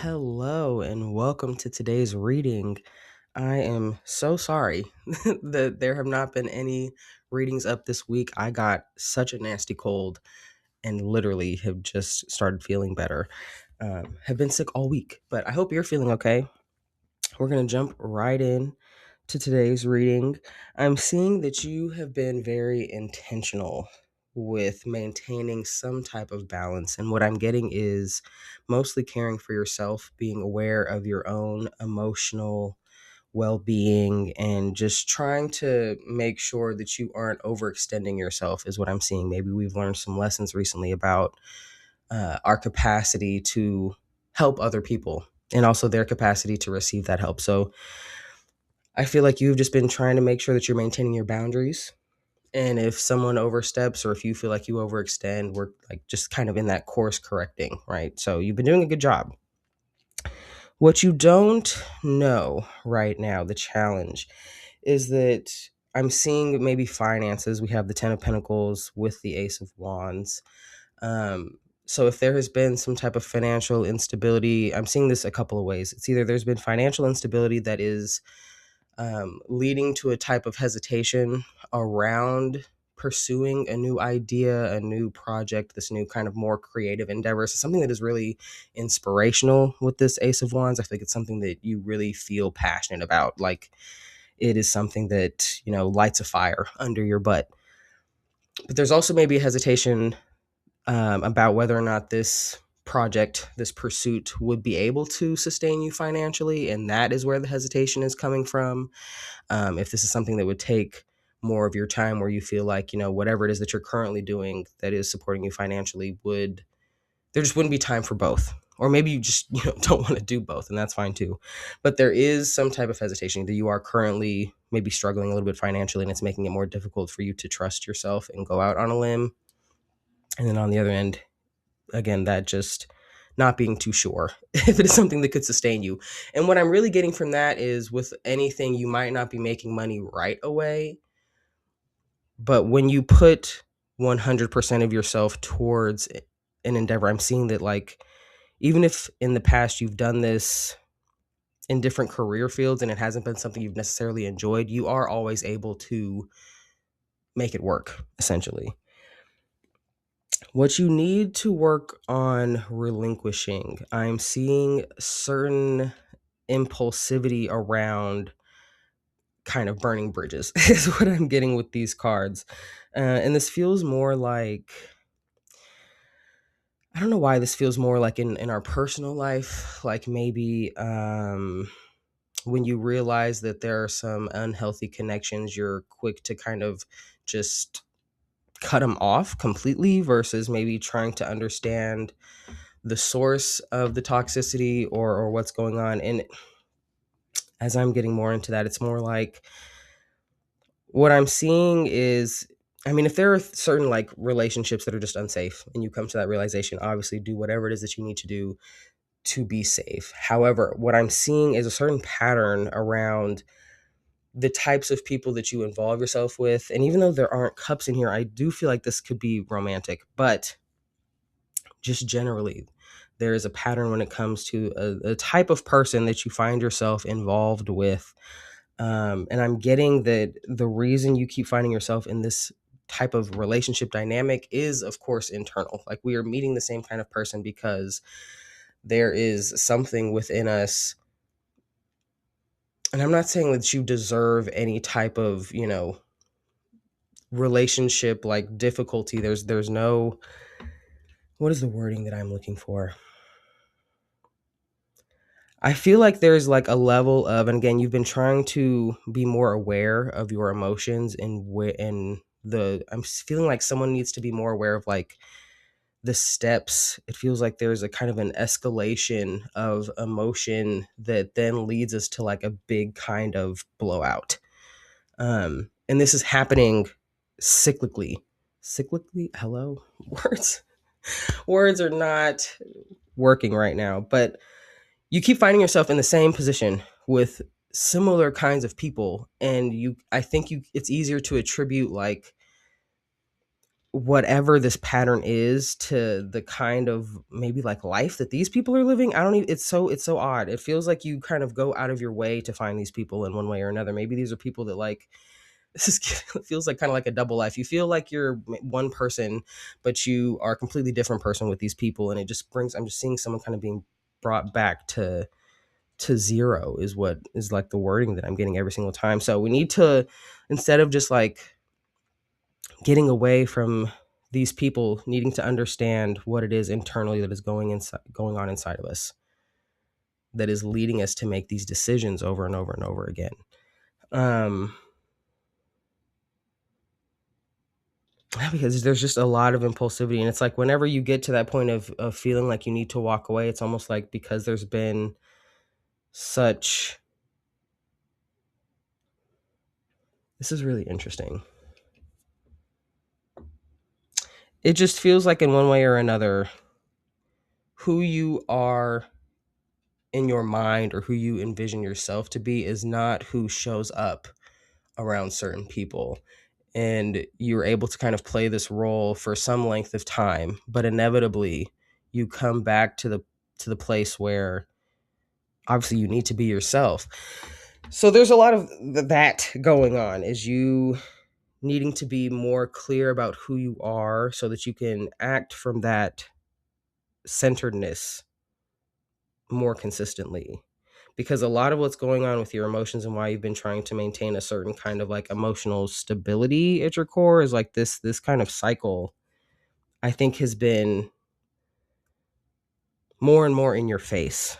Hello and welcome to today's reading. I am so sorry that there have not been any readings up this week. I got such a nasty cold and literally have just started feeling better. Have been sick all week, but I hope you're feeling okay. We're going to jump right in to today's reading. I'm seeing that you have been very intentional with maintaining some type of balance. And what I'm getting is mostly caring for yourself, being aware of your own emotional well being, and just trying to make sure that you aren't overextending yourself, is what I'm seeing. Maybe we've learned some lessons recently about our capacity to help other people and also their capacity to receive that help. So I feel like you've just been trying to make sure that you're maintaining your boundaries. And if someone oversteps or if you feel like you overextend, we're like just kind of in that course correcting, right? So you've been doing a good job. What you don't know right now, the challenge, is that I'm seeing maybe finances. We have the Ten of Pentacles with the Ace of Wands. So if there has been some type of financial instability, I'm seeing this a couple of ways. It's either there's been financial instability that is leading to a type of hesitation around pursuing a new idea, a new project, this new kind of more creative endeavor. So something that is really inspirational with this Ace of Wands. I think it's something that you really feel passionate about. Like it is something that, lights a fire under your butt. But there's also maybe a hesitation about whether or not this project, this pursuit would be able to sustain you financially. And that is where the hesitation is coming from. If this is something that would take more of your time, where you feel like, whatever it is that you're currently doing that is supporting you financially, there just wouldn't be time for both. Or maybe you just, don't want to do both, and that's fine too. But there is some type of hesitation that you are currently maybe struggling a little bit financially, and it's making it more difficult for you to trust yourself and go out on a limb. And then on the other end, again, that just not being too sure if it is something that could sustain you. And what I'm really getting from that is, with anything, you might not be making money right away, but when you put 100% of yourself towards an endeavor, I'm seeing that, like, even if in the past you've done this in different career fields and it hasn't been something you've necessarily enjoyed, you are always able to make it work, essentially. What you need to work on relinquishing, I'm seeing certain impulsivity around kind of burning bridges is what I'm getting with these cards. And this feels more like, I don't know why this feels more like in our personal life, like maybe when you realize that there are some unhealthy connections, you're quick to kind of just cut them off completely, versus maybe trying to understand the source of the toxicity or what's going on. And as I'm getting more into that, it's more like, what I'm seeing is, I mean, if there are certain like relationships that are just unsafe and you come to that realization, obviously do whatever it is that you need to do to be safe. However, what I'm seeing is a certain pattern around the types of people that you involve yourself with. And even though there aren't cups in here, I do feel like this could be romantic, but just generally, there is a pattern when it comes to a type of person that you find yourself involved with. And I'm getting that the reason you keep finding yourself in this type of relationship dynamic is, of course, internal. Like, we are meeting the same kind of person because there is something within us. And I'm not saying that you deserve any type of, relationship like difficulty. There's no, what is the wording that I'm looking for? I feel like there's like a level of, and again, you've been trying to be more aware of your emotions, and I'm feeling like someone needs to be more aware of like the steps. It feels like there's a kind of an escalation of emotion that then leads us to like a big kind of blowout. And this is happening cyclically. Cyclically? Hello? Words are not working right now, but you keep finding yourself in the same position with similar kinds of people, and I think it's easier to attribute like whatever this pattern is to the kind of maybe like life that these people are living. I don't even, it's so odd. It feels like you kind of go out of your way to find these people in one way or another. Maybe these are people that like, this is it feels like kind of like a double life. You feel like you're one person, but you are a completely different person with these people, and it just brings, I'm just seeing someone kind of being brought back to zero is what is like the wording that I'm getting every single time. So we need to, instead of just like getting away from these people, needing to understand what it is internally that is going on inside of us, that is leading us to make these decisions over and over and over again. Because there's just a lot of impulsivity, and it's like whenever you get to that point of feeling like you need to walk away, it's almost like because there's been such, this is really interesting. It just feels like in one way or another, who you are in your mind or who you envision yourself to be is not who shows up around certain people. And you're able to kind of play this role for some length of time, but inevitably you come back to the place where obviously you need to be yourself. So there's a lot of that going on, is you needing to be more clear about who you are so that you can act from that centeredness more consistently. Because a lot of what's going on with your emotions and why you've been trying to maintain a certain kind of like emotional stability at your core is like this kind of cycle, I think, has been more and more in your face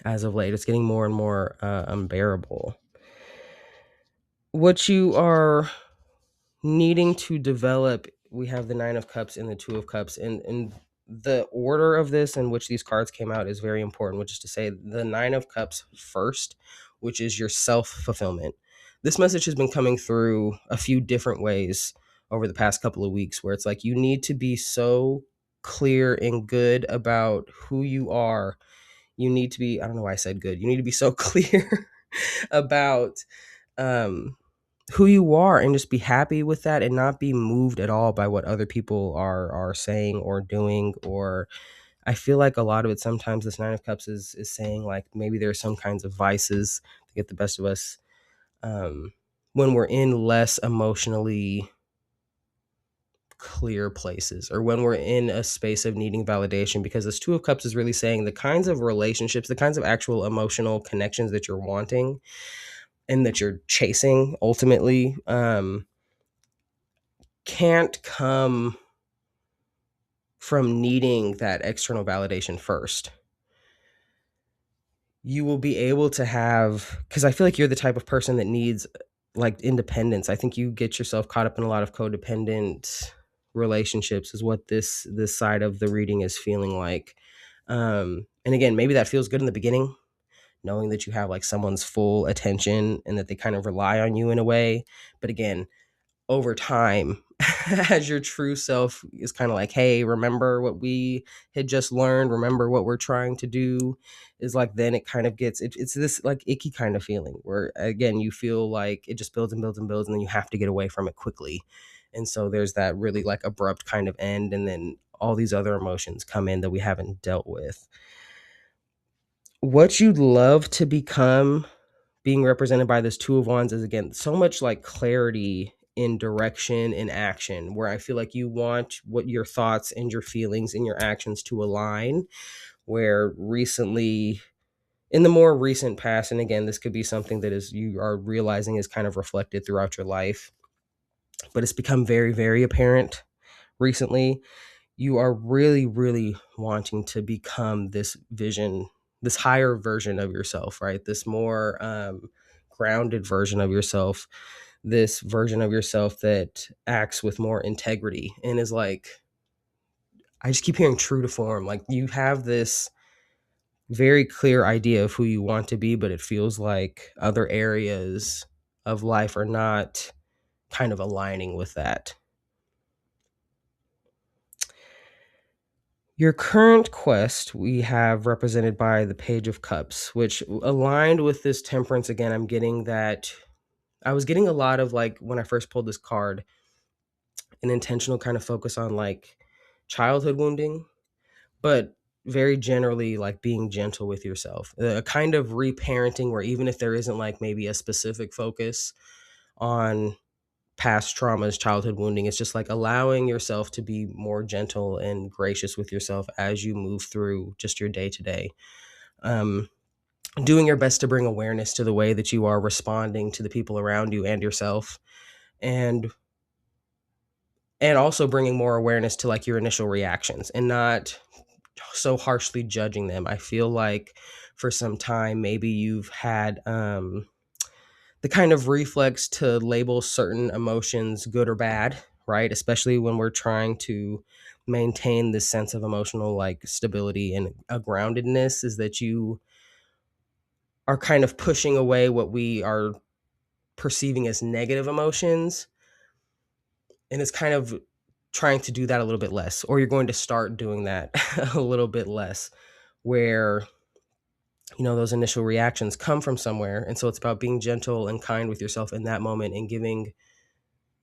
as of late. It's getting more and more unbearable. What you are needing to develop, we have the Nine of Cups and the Two of Cups, and the order of this in which these cards came out is very important, which is to say the Nine of Cups first, which is your self-fulfillment. This message has been coming through a few different ways over the past couple of weeks, where it's like you need to be so clear and good about who you are. You need to be, I don't know why I said good, you need to be so clear about um who you are, and just be happy with that and not be moved at all by what other people are saying or doing. Or I feel like a lot of it sometimes, this Nine of Cups is saying like maybe there are some kinds of vices that get the best of us when we're in less emotionally clear places, or when we're in a space of needing validation. Because this Two of Cups is really saying the kinds of relationships, the kinds of actual emotional connections that you're wanting and that you're chasing ultimately can't come from needing that external validation first. You will be able to have, because I feel like you're the type of person that needs like independence. I think you get yourself caught up in a lot of codependent relationships is what this side of the reading is feeling like. And again, maybe that feels good in the beginning, knowing that you have like someone's full attention and that they kind of rely on you in a way. But again, over time, as your true self is kind of like, hey, remember what we had just learned, remember what we're trying to do, is like, then it kind of gets, it's this like icky kind of feeling where again you feel like it just builds and builds and builds, and then you have to get away from it quickly. And so there's that really like abrupt kind of end, and then all these other emotions come in that we haven't dealt with. What you'd love to become, being represented by this Two of Wands, is again so much like clarity in direction and action, where I feel like you want what your thoughts and your feelings and your actions to align. Where recently, in the more recent past, and again this could be something that is you are realizing is kind of reflected throughout your life, but it's become very, very apparent recently, you are really, really wanting to become this vision, this higher version of yourself, right? This more grounded version of yourself, this version of yourself that acts with more integrity and is like, I just keep hearing true to form. Like you have this very clear idea of who you want to be, but it feels like other areas of life are not kind of aligning with that. Your current quest we have represented by the Page of Cups, which aligned with this Temperance. Again, I'm getting that, I was getting a lot of like when I first pulled this card, an intentional kind of focus on like childhood wounding, but very generally like being gentle with yourself, a kind of reparenting where even if there isn't like maybe a specific focus on past traumas, childhood wounding, it's just like allowing yourself to be more gentle and gracious with yourself as you move through just your day to day. Doing your best to bring awareness to the way that you are responding to the people around you and yourself, and also bringing more awareness to like your initial reactions and not so harshly judging them. I feel like for some time maybe you've had the kind of reflex to label certain emotions good or bad, right? Especially when we're trying to maintain this sense of emotional like stability and a groundedness, is that you are kind of pushing away what we are perceiving as negative emotions, and it's kind of trying to do that a little bit less, or you're going to start doing that a little bit less, where those initial reactions come from somewhere. And so it's about being gentle and kind with yourself in that moment and giving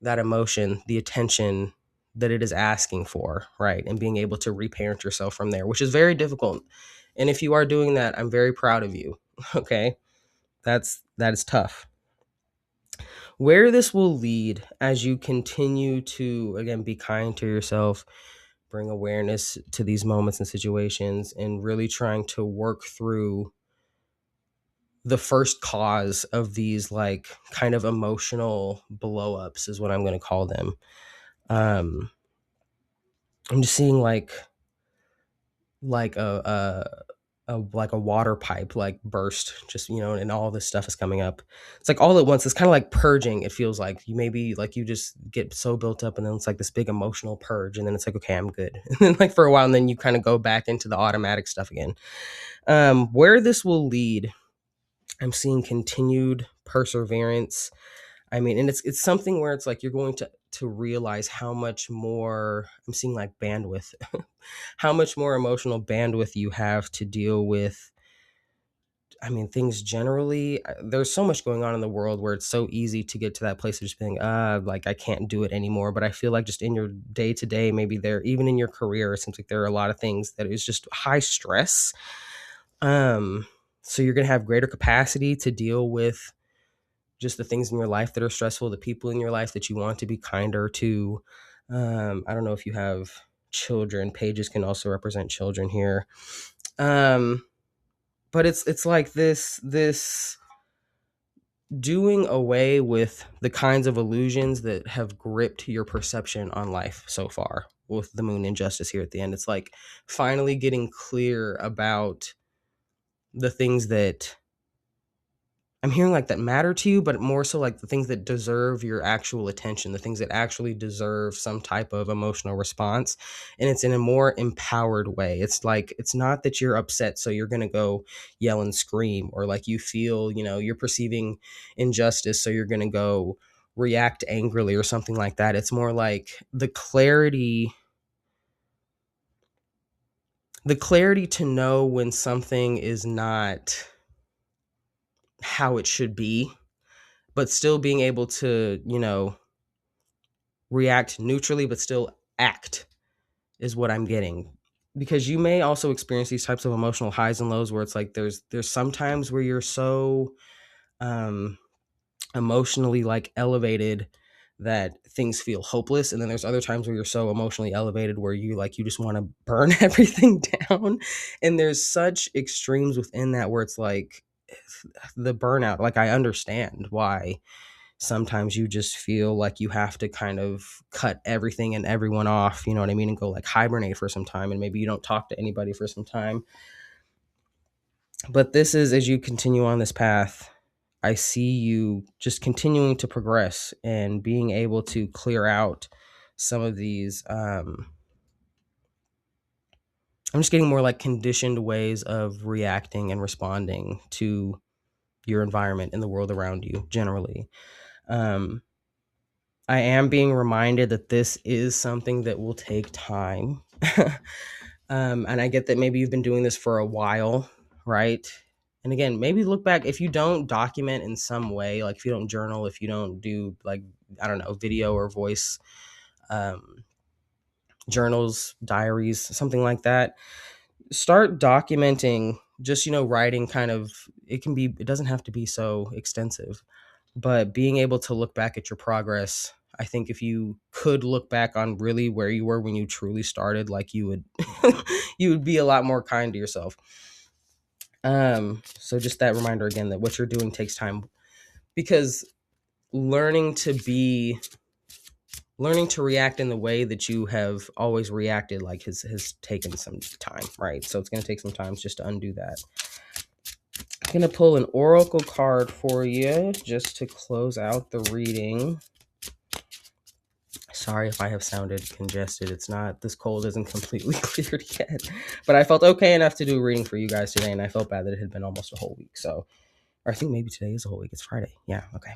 that emotion the attention that it is asking for, right? And being able to reparent yourself from there, which is very difficult. And if you are doing that, I'm very proud of you. Okay? That is tough. Where this will lead as you continue to, again, be kind to yourself, bring awareness to these moments and situations, and really trying to work through the first cause of these like kind of emotional blow ups is what I'm going to call them. I'm just seeing like like a water pipe like burst, just and all this stuff is coming up. It's like all at once. It's kind of like purging. It feels like you just get so built up, and then it's like this big emotional purge, and then it's like, okay, I'm good. And then like for a while, and then you kind of go back into the automatic stuff again. Where this will lead, I'm seeing continued perseverance. I mean, and it's something where it's like you're going to realize how much more, I'm seeing like bandwidth, how much more emotional bandwidth you have to deal with. I mean, things generally, there's so much going on in the world where it's so easy to get to that place of just being, like I can't do it anymore. But I feel like just in your day to day, maybe even in your career, it seems like there are a lot of things that is just high stress. So you're going to have greater capacity to deal with just the things in your life that are stressful, the people in your life that you want to be kinder to. I don't know if you have children. Pages can also represent children here. But it's like this doing away with the kinds of illusions that have gripped your perception on life so far, with the moon injustice here at the end. It's like finally getting clear about the things that I'm hearing like that matter to you, but more so like the things that deserve your actual attention, the things that actually deserve some type of emotional response. And it's in a more empowered way. It's like, it's not that you're upset, so you're going to go yell and scream, or like you feel, you're perceiving injustice, so you're going to go react angrily or something like that. It's more like the clarity to know when something is not how it should be, but still being able to, react neutrally, but still act, is what I'm getting. Because you may also experience these types of emotional highs and lows where it's like there's some times where you're so emotionally like elevated that things feel hopeless, and then there's other times where you're so emotionally elevated where you just want to burn everything down. And there's such extremes within that where it's like the burnout, like I understand why sometimes you just feel like you have to kind of cut everything and everyone off, you know what I mean, and go like hibernate for some time, and maybe you don't talk to anybody for some time. But this is, as you continue on this path, I see you just continuing to progress and being able to clear out some of these I'm just getting more like conditioned ways of reacting and responding to your environment and the world around you generally. I am being reminded that this is something that will take time. And I get that maybe you've been doing this for a while, right? And again, maybe look back, if you don't document in some way, like if you don't journal, if you don't do like, I don't know, video or voice um, journals, diaries, something like that. Start documenting, just, writing kind of, it doesn't have to be so extensive, but being able to look back at your progress. I think if you could look back on really where you were when you truly started, like you would, you would be a lot more kind to yourself. So just that reminder again that what you're doing takes time, because learning to be learning to react in the way that you have always reacted, like, has taken some time, right? So it's going to take some time just to undo that. I'm going to pull an oracle card for you just to close out the reading. Sorry if I have sounded congested. It's not, this cold isn't completely cleared yet, but I felt okay enough to do a reading for you guys today, and I felt bad that it had been almost a whole week. So, or I think maybe today is a whole week. It's Friday. Yeah, okay.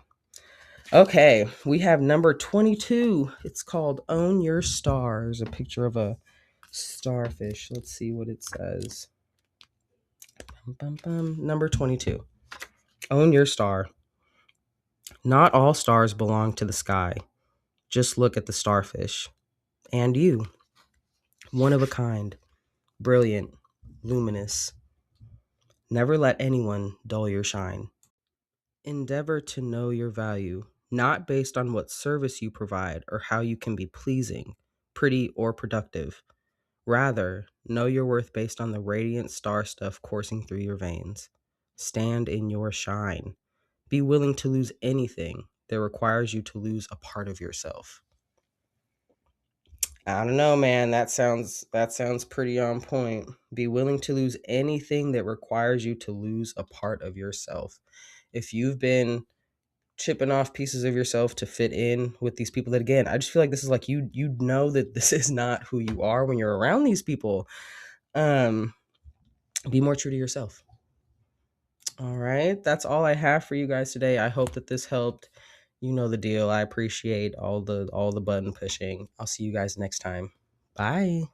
Okay, we have number 22. It's called Own Your Stars, a picture of a starfish. Let's see what it says. Number 22. Own your star. Not all stars belong to the sky. Just look at the starfish. And you. One of a kind. Brilliant. Luminous. Never let anyone dull your shine. Endeavor to know your value, not based on what service you provide or how you can be pleasing, pretty, or productive. Rather, know your worth based on the radiant star stuff coursing through your veins. Stand in your shine. Be willing to lose anything that requires you to lose a part of yourself. I don't know, man. That sounds pretty on point. Be willing to lose anything that requires you to lose a part of yourself. If you've been chipping off pieces of yourself to fit in with these people, that, again, I just feel like this is like, you know that this is not who you are when you're around these people. Be more true to yourself. All right, that's all I have for you guys today. I hope that this helped. You know the deal. I appreciate all the button pushing. I'll see you guys next time. Bye.